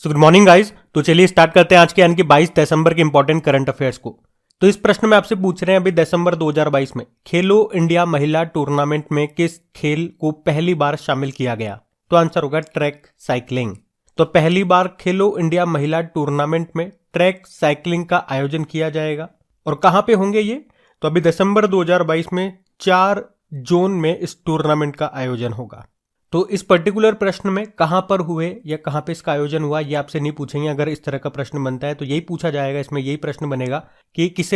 So good morning guys. तो चलिए start करते हैं आज के यानी कि 22 दिसंबर के इंपॉर्टेंट करंट अफेयर्स को। तो इस प्रश्न में आपसे पूछ रहे हैं अभी दिसंबर 2022 में खेलो इंडिया महिला टूर्नामेंट में किस खेल को पहली बार शामिल किया गया। तो आंसर होगा ट्रैक साइकिलिंग। तो पहली बार खेलो इंडिया महिला टूर्नामेंट में ट्रैक साइकिलिंग का आयोजन किया जाएगा। और कहां पे होंगे ये? तो अभी दिसंबर 2022 में 4 जोन में इस टूर्नामेंट का आयोजन होगा। तो इस पर्टिकुलर प्रश्न में कहां पर हुए या कहां पे इसका आयोजन हुआ ये आपसे नहीं पूछेंगे। अगर इस तरह का प्रश्न बनता है तो यही पूछा जाएगा, इसमें यही प्रश्न बनेगा कि किस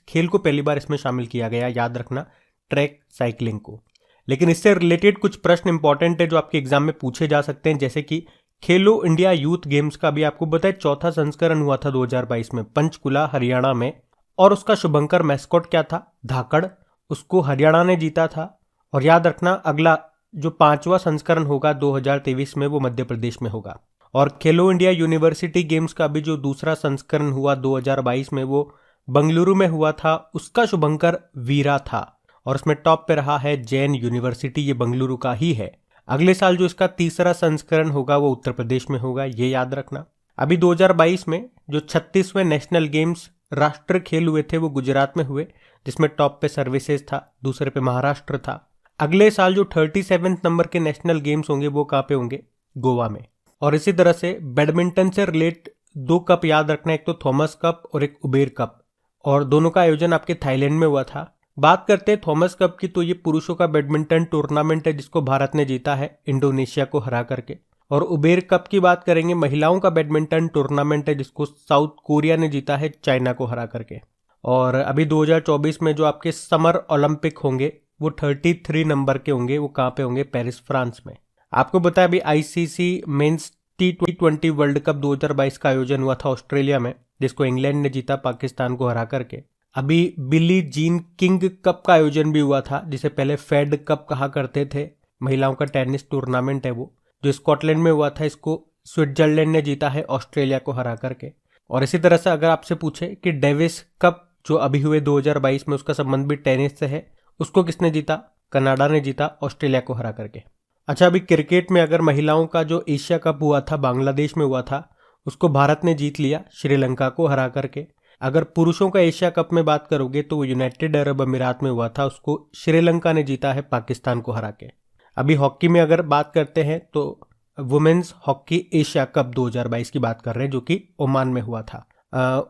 खेल को पहली बार इसमें शामिल किया गया। याद रखना ट्रैक साइकिलिंग को। लेकिन इससे रिलेटेड कुछ प्रश्न इंपॉर्टेंट है जो आपके एग्जाम में पूछे जा सकते हैं, जैसे कि खेलो इंडिया यूथ गेम्स का भी आपको पता है चौथा संस्करण हुआ था 2022 में पंचकुला हरियाणा में, और उसका शुभंकर मैस्कॉट क्या था? धाकड़। उसको हरियाणा ने जीता था। और याद रखना अगला जो 5वां संस्करण होगा 2023 में वो मध्य प्रदेश में होगा। और खेलो इंडिया यूनिवर्सिटी गेम्स का भी जो दूसरा संस्करण हुआ 2022 में वो बंगलुरु में हुआ था, उसका शुभंकर वीरा था। और उसमें टॉप पे रहा है जैन यूनिवर्सिटी, ये बंगलुरु का ही है। अगले साल जो इसका तीसरा संस्करण होगा वो उत्तर प्रदेश में होगा, ये याद रखना। अभी 2022 में जो 36वें नेशनल गेम्स राष्ट्र खेल हुए थे वो गुजरात में हुए, जिसमें टॉप पे सर्विसेज था, दूसरे पे महाराष्ट्र था। अगले साल जो 37 नंबर के नेशनल गेम्स होंगे वो कहाँ पे होंगे? गोवा में। और इसी तरह से बैडमिंटन से रिलेट 2 कप याद रखना, एक तो थॉमस कप और एक उबेर कप, और दोनों का आयोजन आपके थाईलैंड में हुआ था। बात करते हैं थॉमस कप की, तो ये पुरुषों का बैडमिंटन टूर्नामेंट है जिसको भारत ने जीता है इंडोनेशिया को हरा करके। और उबेर कप की बात करेंगे, महिलाओं का बैडमिंटन टूर्नामेंट है जिसको साउथ कोरिया ने जीता है चाइना को हरा करके। और अभी 2024 में जो आपके समर ओलंपिक होंगे वो 33 नंबर के होंगे, वो कहाँ पे होंगे? पेरिस फ्रांस में। आपको बताया अभी ICC men's T20 world cup 2022 का आयोजन हुआ था ऑस्ट्रेलिया में, जिसको इंग्लैंड ने जीता पाकिस्तान को हरा करके। अभी बिली जीन किंग कप का आयोजन भी हुआ था, जिसे पहले फेड कप कहा करते थे। महिलाओं का टेनिस टूर्नामेंट है वो, जो स्कॉटलैंड में हुआ था, इसको स्विट्जरलैंड ने जीता है ऑस्ट्रेलिया को हरा करके। और इसी तरह से अगर आपसे पूछे कि डेविस कप जो अभी हुए 2022 में, उसका संबंध भी टेनिस से है, उसको किसने जीता? कनाडा ने जीता ऑस्ट्रेलिया को हरा करके। अच्छा, अभी क्रिकेट में अगर महिलाओं का जो एशिया कप हुआ था बांग्लादेश में हुआ था, उसको भारत ने जीत लिया श्रीलंका को हरा करके। अगर पुरुषों का एशिया कप में बात करोगे तो वो यूनाइटेड अरब अमीरात में हुआ था, उसको श्रीलंका ने जीता है पाकिस्तान को हरा के। अभी हॉकी में अगर बात करते हैं तो वुमेन्स हॉकी एशिया कप 2022 की बात कर रहे हैं, जो कि ओमान में हुआ था।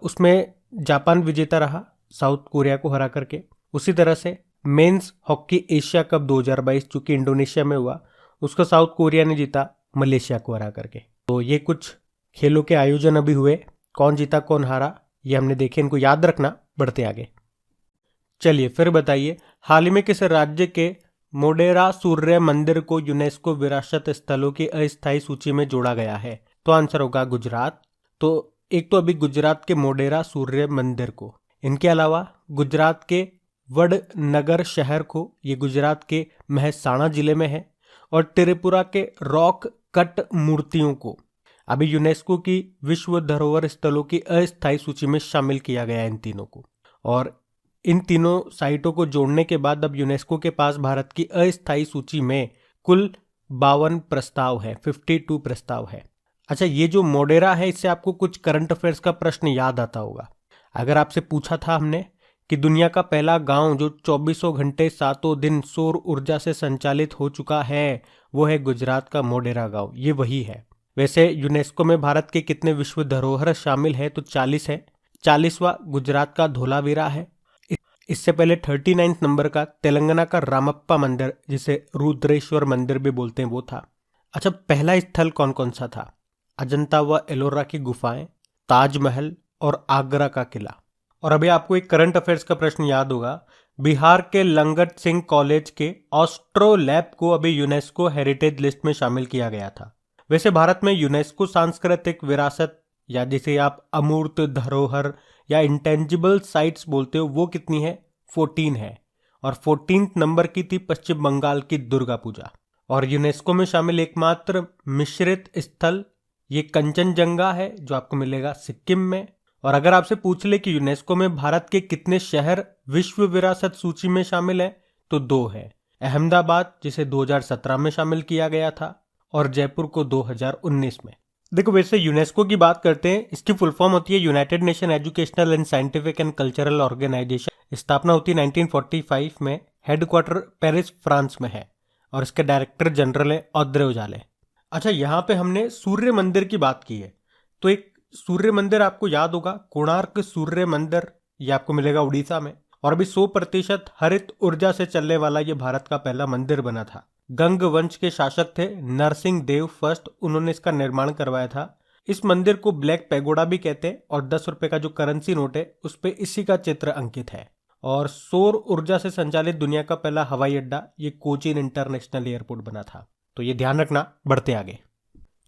उसमें जापान विजेता रहा साउथ कोरिया को हरा करके। उसी तरह से मेंस हॉकी एशिया कप 2022 जो कि इंडोनेशिया में हुआ, उसको साउथ कोरिया ने जीता मलेशिया को हरा करके। तो ये कुछ खेलों के आयोजन अभी हुए, कौन जीता कौन हारा ये हमने देखे, इनको याद रखना। बढ़ते आगे। चलिए फिर बताइए, हाल ही में किस राज्य के मोढेरा सूर्य मंदिर को यूनेस्को विरासत स्थलों की अस्थायी सूची में जोड़ा गया है? तो आंसर होगा गुजरात। तो एक तो अभी गुजरात के मोढेरा सूर्य मंदिर को, इनके अलावा गुजरात के वडनगर शहर को, ये गुजरात के महसाणा जिले में है, और त्रिपुरा के रॉक कट मूर्तियों को अभी यूनेस्को की विश्व धरोहर स्थलों की अस्थायी सूची में शामिल किया गया है, इन तीनों को। और इन तीनों साइटों को जोड़ने के बाद अब यूनेस्को के पास भारत की अस्थायी सूची में कुल 52 प्रस्ताव है, 52 प्रस्ताव है। अच्छा, ये जो मोढेरा है, इससे आपको कुछ करंट अफेयर्स का प्रश्न याद आता होगा। अगर आपसे पूछा था हमने कि दुनिया का पहला गांव जो 24 घंटे 7 दिन सौर ऊर्जा से संचालित हो चुका है, वो है गुजरात का मोढेरा गांव, ये वही है। वैसे यूनेस्को में भारत के कितने विश्व धरोहर शामिल है? तो 40 है। 40वां गुजरात का धोलावीरा है। इससे पहले 39 नंबर का तेलंगाना का रामप्पा मंदिर, जिसे रुद्रेश्वर मंदिर भी बोलते हैं, वो था। अच्छा, पहला स्थल कौन कौन सा था? अजंता व एलोरा की गुफाएं, ताजमहल और आगरा का किला। और अभी आपको एक करंट अफेयर्स का प्रश्न याद होगा, बिहार के लंगट सिंह कॉलेज के ऑस्ट्रोलैब को अभी यूनेस्को हेरिटेज लिस्ट में शामिल किया गया था। वैसे भारत में यूनेस्को सांस्कृतिक विरासत, या जिसे आप अमूर्त धरोहर या इंटेंजिबल साइट्स बोलते हो, वो कितनी है? 14 है। और 14 नंबर की थी पश्चिम बंगाल की दुर्गा पूजा। और यूनेस्को में शामिल एकमात्र मिश्रित स्थल ये कंचनजंगा है, जो आपको मिलेगा सिक्किम में। और अगर आपसे पूछ ले कि यूनेस्को में भारत के कितने शहर विश्व विरासत सूची में शामिल है, तो 2 है। अहमदाबाद, जिसे 2017 में शामिल किया गया था, और जयपुर को 2019 में। देखो वैसे यूनेस्को की बात करते हैं, इसकी फुल फॉर्म होती है United Nation Educational and Scientific and Cultural Organisation. स्थापना होती है 1945 में, हेडक्वार्टर पेरिस फ्रांस में है और इसके डायरेक्टर जनरल है ऑद्रे उजाले। अच्छा, यहाँ पे हमने सूर्य मंदिर की बात की है, तो एक सूर्य मंदिर आपको याद होगा, कोणार्क सूर्य मंदिर, ये आपको मिलेगा उड़ीसा में। और अभी 100% हरित ऊर्जा से चलने वाला ये भारत का पहला मंदिर बना था। गंग वंश के शासक थे नरसिंह देव फर्स्ट, उन्होंने इसका निर्माण करवाया था। इस मंदिर को ब्लैक पैगोडा भी कहते हैं और 10 रुपए का जो करेंसी नोट है उस पे इसी का चित्र अंकित है। और सौर ऊर्जा से संचालित दुनिया का पहला हवाई अड्डा ये कोचीन इंटरनेशनल एयरपोर्ट बना था, तो ये ध्यान रखना। बढ़ते आगे,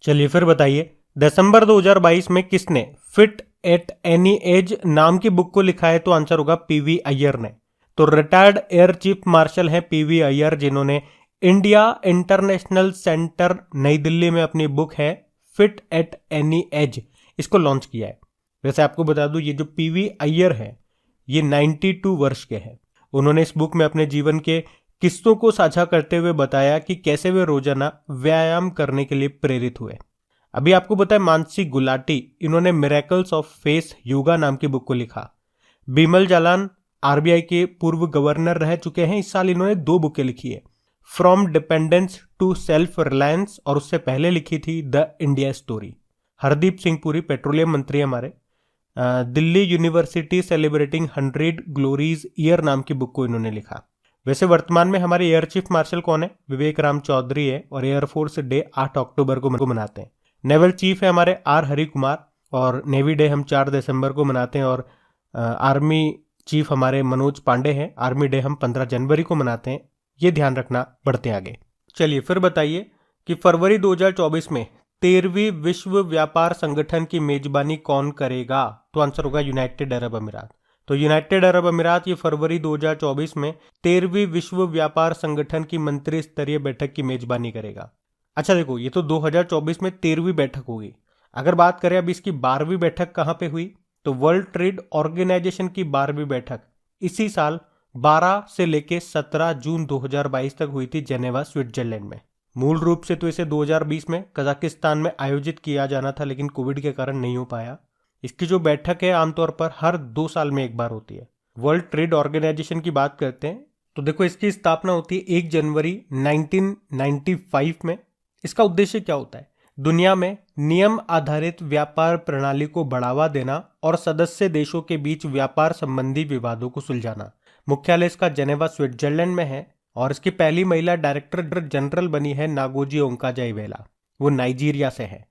चलिए फिर बताइए, दिसंबर 2022 में किसने फिट एट एनी एज नाम की बुक को लिखा है? तो आंसर होगा पीवी अय्यर ने। तो रिटायर्ड एयर चीफ मार्शल हैं पीवी अय्यर, जिन्होंने इंडिया इंटरनेशनल सेंटर नई दिल्ली में अपनी बुक है फिट एट एनी एज, इसको लॉन्च किया है। वैसे आपको बता दूं, ये जो पीवी अय्यर है ये 92 वर्ष के हैं। उन्होंने इस बुक में अपने जीवन के किस्सों को साझा करते हुए बताया कि कैसे वे रोजाना व्यायाम करने के लिए प्रेरित हुए। अभी आपको बताया मानसी गुलाटी, इन्होंने मिरेकल्स ऑफ फेस योगा नाम की बुक को लिखा। बिमल जालान आरबीआई के पूर्व गवर्नर रह चुके हैं, इस साल इन्होंने 2 बुकें लिखी है, from dependence to self reliance, और उससे पहले लिखी थी the India story. Hardeep Singh Puri petroleum मंत्री हमारे, Delhi University celebrating 100 glories year नाम की बुक को इन्होंने लिखा। वैसे वर्तमान में हमारे एयर चीफ मार्शल कौन है? विवेक राम चौधरी है, और एयरफोर्स डे 8 अक्टूबर को मनाते हैं। नेवल चीफ है हमारे आर हरि कुमार, और नेवी डे हम 4 दिसंबर को मनाते हैं। और आर्मी चीफ हमारे मनोज पांडे हैं, आर्मी डे हम 15 जनवरी को मनाते हैं, ये ध्यान रखना। बढ़ते आगे, चलिए फिर बताइए कि फरवरी 2024 में 13वीं विश्व व्यापार संगठन की मेजबानी कौन करेगा? तो आंसर होगा यूनाइटेड अरब अमीरात। तो यूनाइटेड अरब अमीरात ये फरवरी 2024 में 13वीं विश्व व्यापार संगठन की मंत्री स्तरीय बैठक की मेजबानी करेगा। अच्छा देखो, ये तो 2024 में 13वीं बैठक होगी। अगर बात करें अब इसकी 12वीं बैठक कहाँ पे हुई, तो वर्ल्ड ट्रेड ऑर्गेनाइजेशन की 12वीं बैठक इसी साल 12 से लेके 17 जून 2022 तक हुई थी जेनेवा स्विट्जरलैंड में। मूल रूप से तो इसे 2020 में कजाकिस्तान में आयोजित किया जाना था, लेकिन कोविड के कारण नहीं हो पाया। इसकी जो बैठक है आमतौर पर हर 2 साल में एक बार होती है। वर्ल्ड ट्रेड ऑर्गेनाइजेशन की बात करते हैं तो देखो, इसकी स्थापना होती है 1 जनवरी 1995 में। इसका उद्देश्य क्या होता है? दुनिया में नियम आधारित व्यापार प्रणाली को बढ़ावा देना और सदस्य देशों के बीच व्यापार संबंधी विवादों को सुलझाना। मुख्यालय इसका जेनेवा स्विट्जरलैंड में है, और इसकी पहली महिला डायरेक्टर जनरल बनी है नागोजी ओंकाजाईवेला, वो नाइजीरिया से है।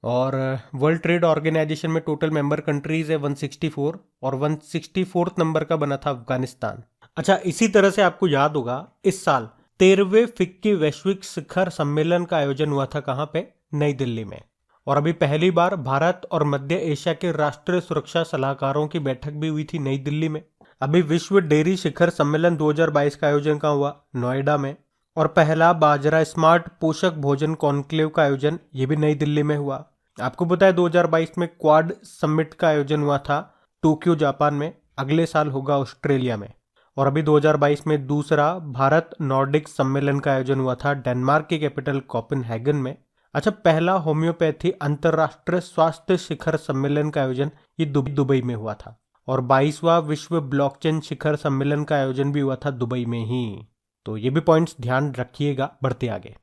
और वर्ल्ड ट्रेड ऑर्गेनाइजेशन में टोटल मेंबर कंट्रीज है 164, और 164 नंबर का बना था अफगानिस्तान। अच्छा, इसी तरह से आपको याद होगा इस साल 13वें फिक्की वैश्विक शिखर सम्मेलन का आयोजन हुआ था, कहां पे? नई दिल्ली में। और अभी पहली बार भारत और मध्य एशिया के राष्ट्रीय सुरक्षा सलाहकारों की बैठक भी हुई थी नई दिल्ली में। अभी विश्व डेयरी शिखर सम्मेलन 2022 का आयोजन कहाँ हुआ? नोएडा में। और पहला बाजरा स्मार्ट पोषक भोजन कॉन्क्लेव का आयोजन ये भी नई दिल्ली में हुआ। आपको पता है 2022 में क्वाड समिट का आयोजन हुआ था टोक्यो जापान में, अगले साल होगा ऑस्ट्रेलिया में। और अभी 2022 में दूसरा भारत नॉर्डिक सम्मेलन का आयोजन हुआ था डेनमार्क की कैपिटल कोपेनहेगन में। अच्छा, पहला होम्योपैथी अंतरराष्ट्रीय स्वास्थ्य शिखर सम्मेलन का आयोजन ये दुबई में हुआ था। और 22वां विश्व ब्लॉकचेन शिखर सम्मेलन का आयोजन भी हुआ था दुबई में ही। तो ये भी पॉइंट्स ध्यान रखिएगा। बढ़ते आगे,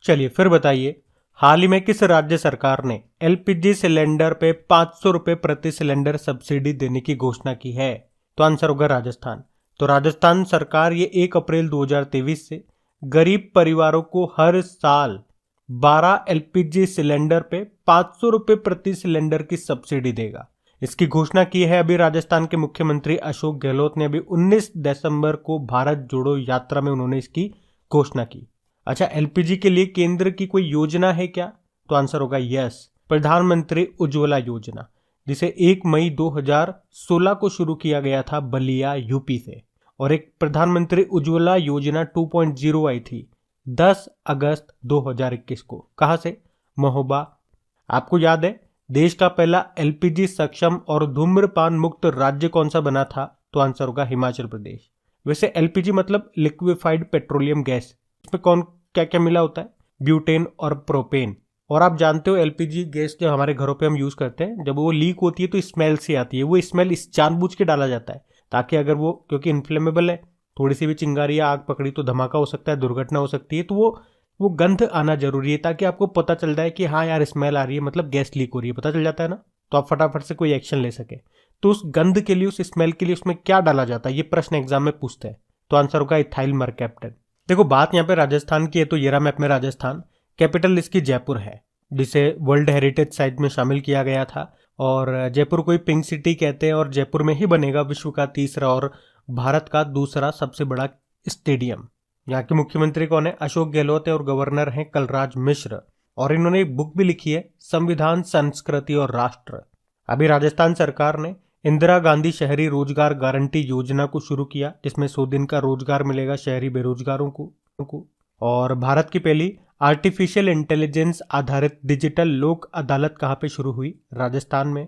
चलिए फिर बताइए, हाल ही में किस राज्य सरकार ने एलपीजी सिलेंडर पे 500 रुपए प्रति सिलेंडर सब्सिडी देने की घोषणा की है? तो आंसर होगा राजस्थान। तो राजस्थान सरकार ये 1 अप्रैल 2023 से गरीब परिवारों को हर साल 12 एलपीजी सिलेंडर पे 500 रुपए प्रति सिलेंडर की सब्सिडी देगा। इसकी घोषणा की है अभी राजस्थान के मुख्यमंत्री अशोक गहलोत ने। अभी 19 दिसंबर को भारत जोड़ो यात्रा में उन्होंने इसकी घोषणा की। अच्छा, एलपीजी के लिए केंद्र की कोई योजना है क्या? तो आंसर होगा यस, प्रधानमंत्री उज्ज्वला योजना, जिसे 1 मई 2016 को शुरू किया गया था बलिया यूपी से। और एक प्रधानमंत्री उज्ज्वला योजना 2.0 आई थी 10 अगस्त 2021 को। कहां से? महोबा। आपको याद है देश का पहला एलपीजी सक्षम और धूम्रपान मुक्त राज्य कौन सा बना था? तो आंसर होगा हिमाचल प्रदेश। वैसे एलपीजी मतलब लिक्विफाइड पेट्रोलियम गैस, इसमें कौन क्या क्या मिला होता है? ब्यूटेन और प्रोपेन, और आप जानते हो एलपीजी गैस जो हमारे घरों पे हम यूज करते हैं, जब वो लीक होती है तो स्मेल से आती है। वो स्मेल इस जानबूझ के डाला जाता है ताकि अगर वो, क्योंकि इन्फ्लेमेबल है, थोड़ी सी भी चिंगारी या आग पकड़ी तो धमाका हो सकता है, दुर्घटना हो सकती है, तो वो गंध आना जरूरी है ताकि आपको पता चल जाए कि हाँ यार स्मेल आ रही है, मतलब गैस लीक हो रही है, पता चल जाता है ना, तो आप फटाफट से कोई एक्शन ले सके। तो उस गंध के लिए, उस स्मेल के लिए उसमें क्या डाला जाता है, ये प्रश्न एग्जाम में पूछते हैं। तो आंसर होगा इथाइल मरकैप्टन। देखो बात यहाँ पे राजस्थान की है, तो ये रहा मैप में राजस्थान। कैपिटल इसकी जयपुर है, जिसे वर्ल्ड हेरिटेज साइट में शामिल किया गया था। और जयपुर को पिंक सिटी कहते हैं, और जयपुर में ही बनेगा विश्व का तीसरा और भारत का दूसरा सबसे बड़ा स्टेडियम। यहाँ के मुख्यमंत्री कौन है? अशोक गहलोत है, और गवर्नर हैं कलराज मिश्र। और इन्होंने एक बुक भी लिखी है, संविधान, संस्कृति और राष्ट्र। अभी राजस्थान सरकार ने इंदिरा गांधी शहरी रोजगार गारंटी योजना को शुरू किया, जिसमें 100 दिन का रोजगार मिलेगा शहरी बेरोजगारों को। और भारत की पहली आर्टिफिशियल इंटेलिजेंस आधारित डिजिटल लोक अदालत कहाँ पे शुरू हुई? राजस्थान में।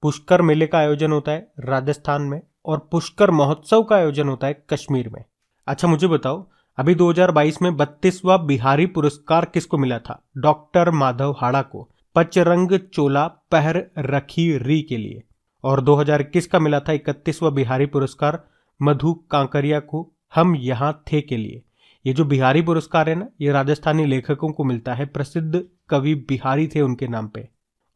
पुष्कर मेले का आयोजन होता है राजस्थान में, और पुष्कर महोत्सव का आयोजन होता है कश्मीर में। अच्छा मुझे बताओ, अभी 2022 में 32वां बिहारी पुरस्कार किसको मिला था? डॉक्टर माधव हाड़ा को, पचरंग चोला पहर रखी री के लिए। और 2021 का मिला था 31वां बिहारी पुरस्कार मधु कांकरिया को, हम यहाँ थे के लिए। ये जो बिहारी पुरस्कार है ना, ये राजस्थानी लेखकों को मिलता है, प्रसिद्ध कवि बिहारी थे उनके नाम पे।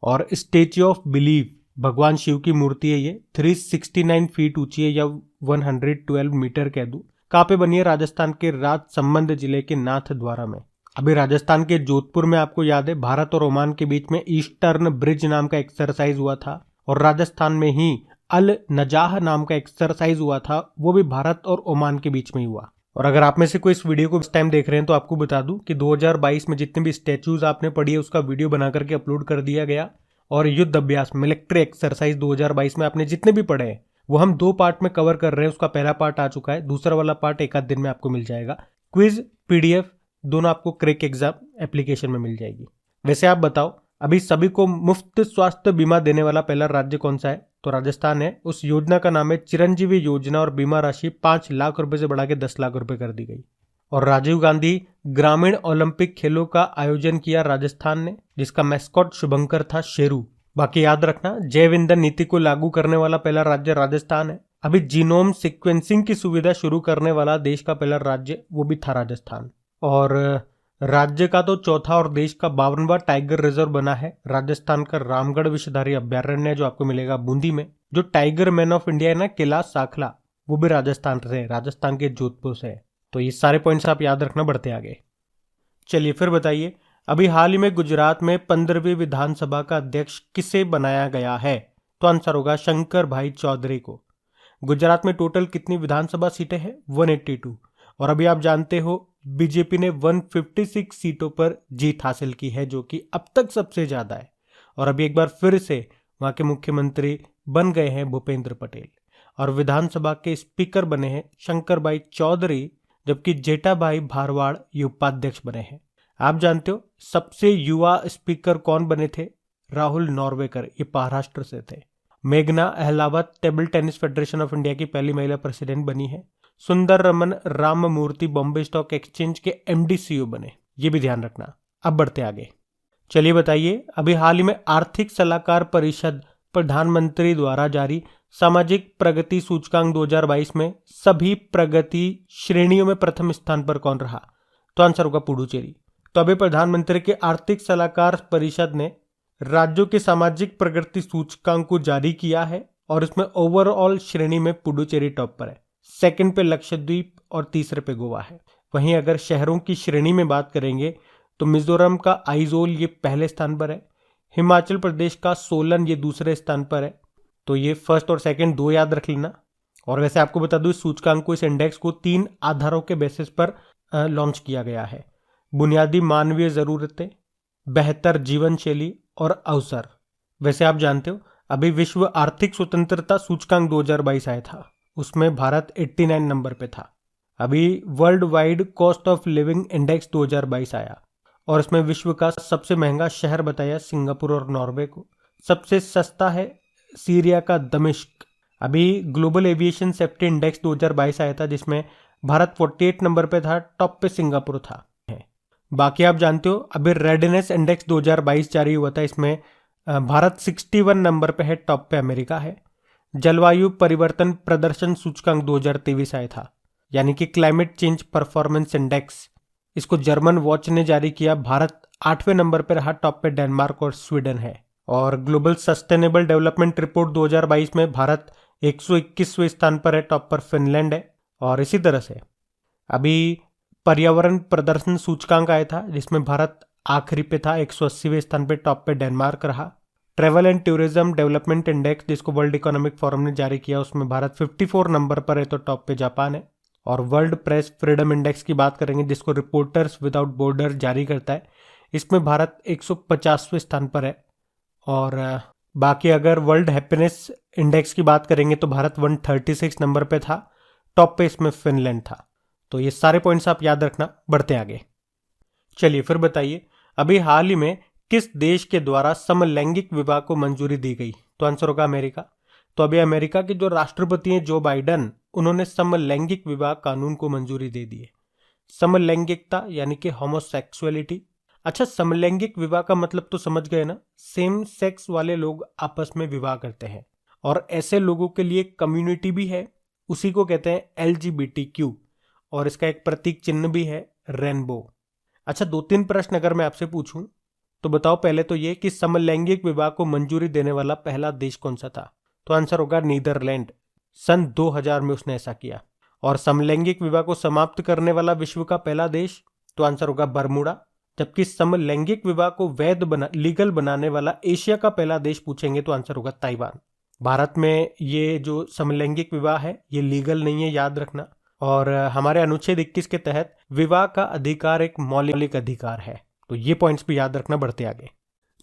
और स्टेच्यू ऑफ बिलीव, भगवान शिव की मूर्ति है, ये 369 फीट ऊंची है, या 112 मीटर कह दूं। कहाँ पे बनी है? राजस्थान के राजसमंद जिले के नाथ द्वारा में। अभी राजस्थान के जोधपुर में आपको याद है, भारत और ओमान के बीच में ईस्टर्न ब्रिज नाम का एक्सरसाइज हुआ था। और राजस्थान में ही अल नजाह नाम का एक्सरसाइज हुआ था, वो भी भारत और ओमान के बीच में ही हुआ। और अगर आप में से कोई इस वीडियो को इस टाइम देख रहे हैं, तो आपको बता दूं कि 2022 में जितने भी स्टैच्यूज आपने पढ़ी है उसका वीडियो बना करके अपलोड कर दिया गया। और युद्ध अभ्यास मिलिट्री एक्सरसाइज 2022 में आपने जितने भी पढ़े हैं वो हम 2 पार्ट में कवर कर रहे हैं। उसका पहला पार्ट आ चुका है, दूसरा वाला पार्ट एक आध दिन में आपको मिल जाएगा। क्विज, पीडीएफ दोनों आपको क्रैक एग्जाम एप्लीकेशन में मिल जाएगी। वैसे आप बताओ, अभी सभी को मुफ्त स्वास्थ्य बीमा देने वाला पहला राज्य कौन सा है? तो राजस्थान है। उस योजना का नाम है चिरंजीवी योजना, और बीमा राशि 5 लाख रुपए से बढ़ा के 10 लाख रुपए कर दी गई। और राजीव गांधी ग्रामीण ओलंपिक खेलों का आयोजन किया राजस्थान ने, जिसका मैस्कॉट शुभंकर था शेरू। बाकी याद रखना, जैव ईंधन नीति को लागू करने वाला पहला राज्य राजस्थान है। अभी जीनोम सीक्वेंसिंग की सुविधा शुरू करने वाला देश का पहला राज्य वो भी था राजस्थान। और राज्य का तो चौथा और देश का 52वां टाइगर रिजर्व बना है राजस्थान का रामगढ़ विषधारी अभ्यारण्य, जो आपको मिलेगा बूंदी में। जो टाइगर मैन ऑफ इंडिया है ना, कैलाश साखला, वो भी राजस्थान से, राजस्थान के जोधपुर से है। तो ये सारे पॉइंट्स आप याद रखना, बढ़ते आगे। चलिए फिर बताइए, अभी हाल ही में गुजरात में 15वीं विधानसभा का अध्यक्ष किसे बनाया गया है? तो आंसर होगा शंकर भाई चौधरी को। गुजरात में टोटल कितनी विधानसभा सीटें हैं? 182। और अभी आप जानते हो बीजेपी ने 156 सीटों पर जीत हासिल की है, जो कि अब तक सबसे ज्यादा है। और अभी एक बार फिर से वहां के मुख्यमंत्री बन गए हैं भूपेंद्र पटेल, और विधानसभा के स्पीकर बने हैं शंकर भाई चौधरी, जबकि जेठाभाई भारवाड़ ये उपाध्यक्ष बने हैं। आप जानते हो सबसे युवा स्पीकर कौन बने थे? राहुल नॉर्वेकर, ये महाराष्ट्र से थे। मेघना Ahlawat table tennis federation of India की पहली महिला प्रेसिडेंट बनी है। सुंदर रमन राममूर्ति बॉम्बे स्टॉक एक्सचेंज के एमडी सीईओ बने, ये भी ध्यान रखना। अब बढ़ते आगे। चलिए बताइए, अभी हाल ही में आर्थिक सलाहकार परिषद प्रधानमंत्री द्वारा जारी सामाजिक प्रगति सूचकांक 2022 में सभी प्रगति श्रेणियों में प्रथम स्थान पर कौन रहा? तो आंसर होगा पुडुचेरी। तो अभी प्रधानमंत्री के आर्थिक सलाहकार परिषद ने राज्यों के सामाजिक प्रगति सूचकांक को जारी किया है, और इसमें ओवरऑल श्रेणी में पुडुचेरी टॉप पर है। सेकंड पे लक्षद्वीप और तीसरे पे गोवा है। वहीं अगर शहरों की श्रेणी में बात करेंगे तो मिजोरम का आइजोल ये पहले स्थान पर है, हिमाचल प्रदेश का सोलन ये दूसरे स्थान पर है। तो ये फर्स्ट और सेकंड दो याद रख लेना। और वैसे आपको बता दूं, इस सूचकांक को, इस इंडेक्स को 3 आधारों के बेसिस पर लॉन्च किया गया है: बुनियादी मानवीय जरूरतें, बेहतर जीवन शैली और अवसर। वैसे आप जानते हो अभी विश्व आर्थिक स्वतंत्रता सूचकांक 2022 आया था, उसमें भारत 89 नंबर पे था। अभी world wide cost of living index 2022 आया, और इसमें विश्व का सबसे महंगा शहर बताया सिंगापुर और नॉर्वे को। सबसे सस्ता है सीरिया का दमिश्क। अभी ग्लोबल एविएशन सेफ्टी इंडेक्स 2022 आया था, जिसमें भारत 48 नंबर पे था, टॉप पे सिंगापुर था। बाकी आप जानते हो अभी रेडनेस इंडेक्स 2022 जारी हुआ था, इसमें भारत 61 नंबर पे है, टॉप पे अमेरिका है। जलवायु परिवर्तन प्रदर्शन सूचकांक 2023 आया था, यानी कि क्लाइमेट चेंज परफॉर्मेंस इंडेक्स, इसको जर्मन वॉच ने जारी किया। भारत 8वें नंबर पर रहा, टॉप पे डेनमार्क और स्वीडन है। और ग्लोबल सस्टेनेबल डेवलपमेंट रिपोर्ट 2022 में भारत 121वें स्थान पर है, टॉप पर फिनलैंड है। और इसी तरह से अभी पर्यावरण प्रदर्शन सूचकांक आया था, जिसमें भारत आखिरी पे था, 180वें स्थान पे, टॉप पे डेनमार्क रहा। Travel and tourism development index, जिसको वर्ल्ड इकोनॉमिक फोरम ने जारी किया, उसमें भारत 54 नंबर पर है, तो टॉप पे जापान है। और वर्ल्ड प्रेस फ्रीडम इंडेक्स की बात करेंगे, जिसको रिपोर्टर्स विदाउट बॉर्डर जारी करता है, इसमें भारत 150वें स्थान पर है। और बाकी अगर वर्ल्ड हैप्पीनेस इंडेक्स की बात करेंगे तो भारत 136 नंबर पे था, टॉप पे इसमें फिनलैंड था। तो ये सारे पॉइंट्स आप याद रखना। बढ़ते आगे, चलिए फिर बताइए अभी हाल ही में किस देश के द्वारा समलैंगिक विवाह को मंजूरी दी गई? तो आंसर होगा अमेरिका। तो अभी अमेरिका के जो राष्ट्रपति हैं जो बाइडन, उन्होंने समलैंगिक विवाह कानून को मंजूरी दे दी है। समलैंगिकता यानी कि होमोसेक्सुअलिटी। अच्छा, समलैंगिक विवाह का मतलब तो समझ गए ना, सेम सेक्स वाले लोग आपस में विवाह करते हैं। और ऐसे लोगों के लिए कम्युनिटी भी है, उसी को कहते हैं LGBTQ, और इसका एक प्रतीक चिन्ह भी है, रेनबो। अच्छा, 2-3 प्रश्न अगर मैं आपसे पूछूं तो बताओ पहले तो ये कि समलैंगिक विवाह को मंजूरी देने वाला पहला देश कौन सा था? तो आंसर होगा नीदरलैंड। सन 2000 में उसने ऐसा किया। और समलैंगिक विवाह को समाप्त करने वाला विश्व का पहला देश? तो आंसर होगा बरमूडा। जबकि समलैंगिक विवाह को लीगल बनाने वाला एशिया का पहला देश पूछेंगे तो आंसर होगा ताइवान। भारत में ये जो समलैंगिक विवाह है ये लीगल नहीं है, याद रखना। और हमारे अनुच्छेद 21 के तहत विवाह का अधिकार एक मौलिक अधिकार है, तो ये पॉइंट्स भी याद रखना। बढ़ते आगे,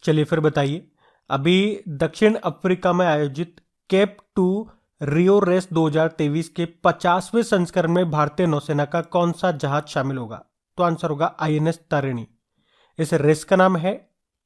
चलिए फिर बताइए अभी दक्षिण अफ्रीका में आयोजित केप 2 रियो रेस 2023 के 50वें संस्करण में भारतीय नौसेना का कौन सा जहाज शामिल होगा? तो आंसर होगा INS तारिणी। इस रेस का नाम है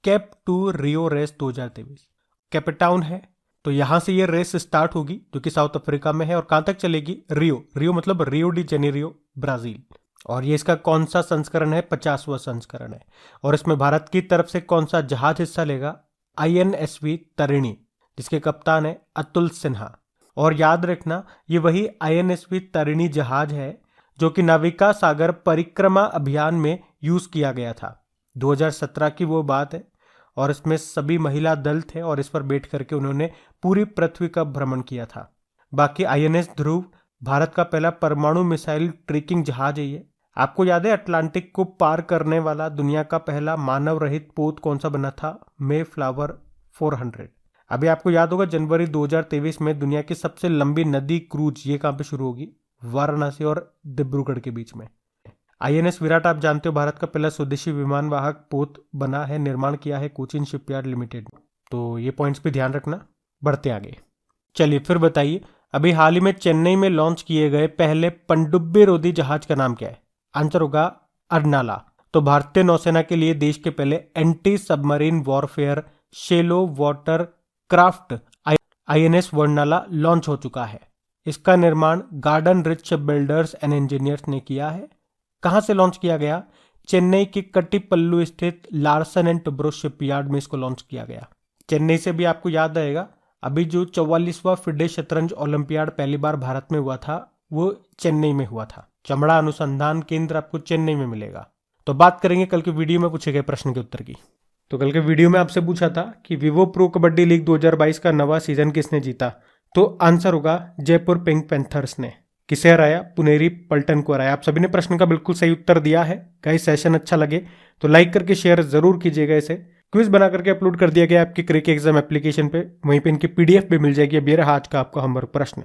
केप 2 रियो रेस 2023। कैपटाउन है, तो यहां से ये रेस स्टार्ट होगी जो कि साउथ अफ्रीका में है, और कहां तक चलेगी? रियो मतलब रियो डी जेनेरियो, ब्राजील। और ये इसका कौन सा संस्करण है? 50वां संस्करण है। और इसमें भारत की तरफ से कौन सा जहाज हिस्सा लेगा? INSV तारिणी, जिसके कप्तान है अतुल सिन्हा। और याद रखना ये वही INSV तारिणी जहाज है जो कि नाविका सागर परिक्रमा अभियान में यूज किया गया था। 2017 की वो बात है, और इसमें सभी महिला दल थे और इस पर बैठ करके उन्होंने पूरी पृथ्वी का भ्रमण किया था। बाकी INS ध्रुव भारत का पहला परमाणु मिसाइल ट्रैकिंग जहाज है ये। आपको याद है अटलांटिक को पार करने वाला दुनिया का पहला मानव रहित पोत कौन सा बना था? मे फ्लावर 400। अभी आपको याद होगा जनवरी 2023 में दुनिया की सबसे लंबी नदी क्रूज ये कहां पे शुरू होगी? वाराणसी और डिब्रूगढ़ के बीच में। INS विराट आप जानते हो भारत का पहला स्वदेशी विमान वाहक पोत बना है, निर्माण किया है कोचिन शिपयार्ड लिमिटेड। तो ये पॉइंट्स पे ध्यान रखना। बढ़ते आगे, चलिए फिर बताइए अभी हाल ही में चेन्नई में लॉन्च किए गए पहले पनडुब्बी रोधी जहाज का नाम क्या है? आंसर होगा अर्नाला। तो भारतीय नौसेना के लिए देश के पहले anti submarine warfare shallow water craft INS Varnala launch हो चुका है। इसका निर्माण garden reach builders and engineers ने किया है। कहां से लॉन्च किया गया? चेन्नई के कट्टीपल्लू स्थित लार्सन एंड टुब्रो शिपयार्ड में इसको लॉन्च किया गया। चेन्नई से भी आपको याद आएगा अभी जो 44वां फिडे शतरंज ओलंपियाड पहली बार भारत में हुआ था वो चेन्नई में हुआ था। चमड़ा अनुसंधान केंद्र आपको चेन्नई में मिलेगा। तो बात करेंगे कल के वीडियो में पूछे गए प्रश्न के उत्तर की। तो कल के वीडियो में आपसे पूछा था कि विवो प्रो कबड्डी लीग 2022 का नवा सीजन किसने जीता? तो आंसर होगा जयपुर पिंक पैंथर्स ने। किसे हराया? पुनेरी पल्टन को हराया। आप सभी ने प्रश्न का बिल्कुल सही उत्तर दिया है। गाइस सेशन अच्छा लगे तो लाइक करके शेयर जरूर कीजिएगा। इसे क्विज बना करके अपलोड कर दिया गया आपकी क्रिक एग्जाम एप्लीकेशन पे, वहीं पे इनकी PDF भी मिल जाएगी। अब ये रहा आज का आपका होमवर्क प्रश्न।